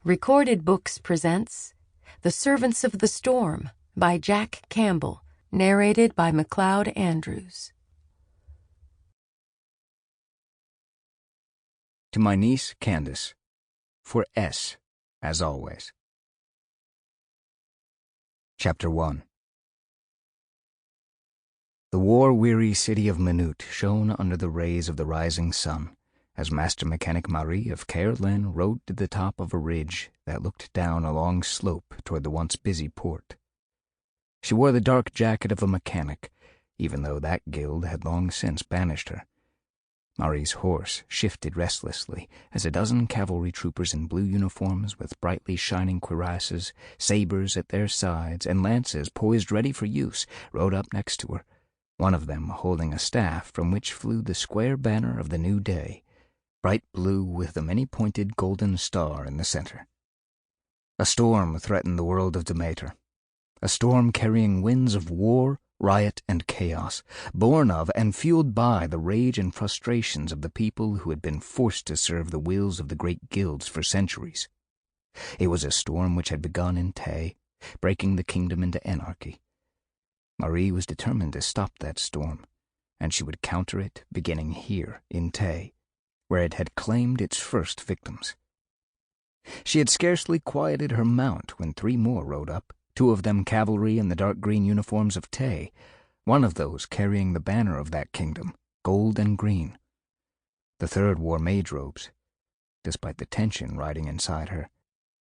Recorded Books presents The Servants of the Storm by Jack Campbell, narrated by Macleod Andrews. To my niece, Candace, for S, as always. Chapter 1. The war-weary city of Minute shone under the rays of the rising sun, as Master Mechanic Marie of Caer Lyn rode to the top of a ridge that looked down a long slope toward the once busy port. She wore the dark jacket of a mechanic, even though that guild had long since banished her. Marie's horse shifted restlessly as a dozen cavalry troopers in blue uniforms with brightly shining cuirasses, sabers at their sides, and lances poised ready for use rode up next to her, one of them holding a staff from which flew the square banner of the new day, bright blue with the many-pointed golden star in the center. A storm threatened the world of Dematr, a storm carrying winds of war, riot, and chaos, born of and fueled by the rage and frustrations of the people who had been forced to serve the wills of the great guilds for centuries. It was a storm which had begun in Tay, breaking the kingdom into anarchy. Marie was determined to stop that storm, and she would counter it beginning here in Tay, where it had claimed its first victims. She had scarcely quieted her mount when three more rode up, two of them cavalry in the dark green uniforms of Tay, one of those carrying the banner of that kingdom, gold and green. The third wore mage robes. Despite the tension riding inside her,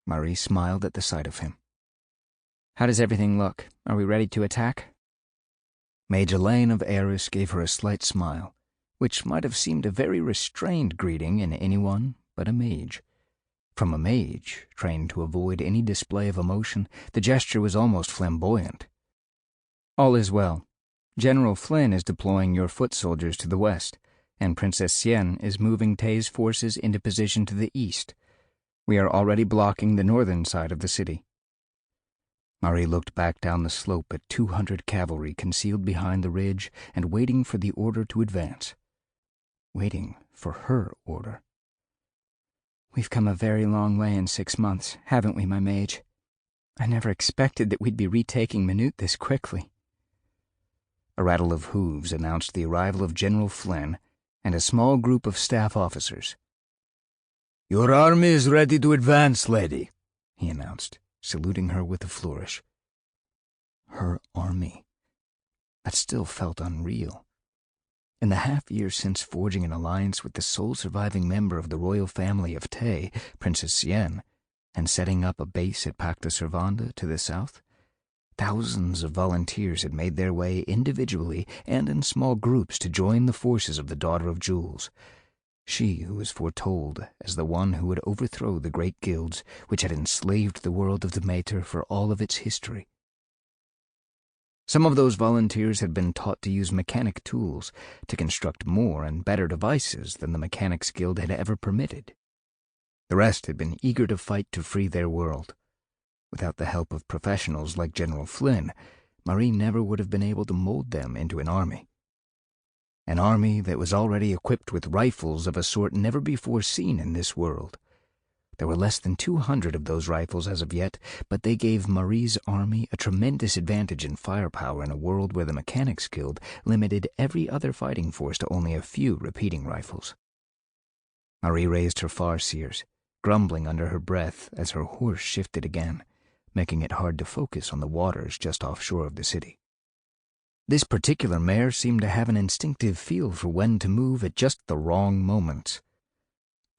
Marie smiled at the sight of him. "How does everything look? Are we ready to attack?" Mage Alain of Eris gave her a slight smile, which might have seemed a very restrained greeting in anyone but a mage. From a mage, trained to avoid any display of emotion, the gesture was almost flamboyant. "All is well. General Flynn is deploying your foot soldiers to the west, and Princess Sienne is moving Tay's forces into position to the east. We are already blocking the northern side of the city." Marie looked back down the slope at 200 cavalry concealed behind the ridge and waiting for the order to advance. Waiting for her order. "We've come a very long way in 6 months, haven't we, my mage? I never expected that we'd be retaking Minute this quickly." A rattle of hooves announced the arrival of General Flynn and a small group of staff officers. "Your army is ready to advance, lady," he announced, saluting her with a flourish. Her army. That still felt unreal. In the half-year since forging an alliance with the sole surviving member of the royal family of Tay, Princess Sienne, and setting up a base at Pacta Servanda to the south, thousands of volunteers had made their way individually and in small groups to join the forces of the Daughter of Jewels, she who was foretold as the one who would overthrow the great guilds which had enslaved the world of Dematr for all of its history. Some of those volunteers had been taught to use mechanic tools to construct more and better devices than the Mechanics Guild had ever permitted. The rest had been eager to fight to free their world. Without the help of professionals like General Flynn, Marie never would have been able to mold them into an army. An army that was already equipped with rifles of a sort never before seen in this world. There were less than 200 of those rifles as of yet, but they gave Marie's army a tremendous advantage in firepower in a world where the Mechanics Guild limited every other fighting force to only a few repeating rifles. Marie raised her farseers, grumbling under her breath as her horse shifted again, making it hard to focus on the waters just offshore of the city. This particular mare seemed to have an instinctive feel for when to move at just the wrong moments.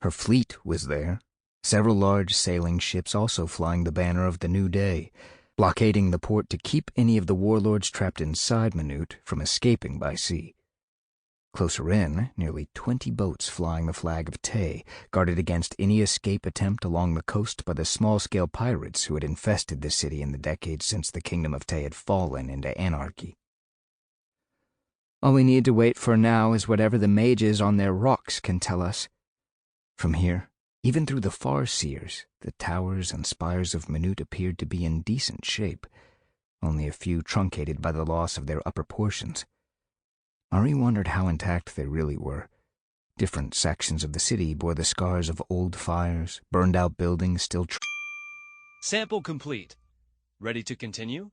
Her fleet was there, several large sailing ships also flying the banner of the new day, blockading the port to keep any of the warlords trapped inside Minute from escaping by sea. Closer in, nearly 20 boats flying the flag of Tay guarded against any escape attempt along the coast by the small-scale pirates who had infested the city in the decades since the kingdom of Tay had fallen into anarchy. "All we need to wait for now is whatever the mages on their rocks can tell us." From here, even through the farseers, the towers and spires of Minute appeared to be in decent shape, only a few truncated by the loss of their upper portions. Marie wondered how intact they really were. Different sections of the city bore the scars of old fires, burned-out buildings still Sample complete. Ready to continue?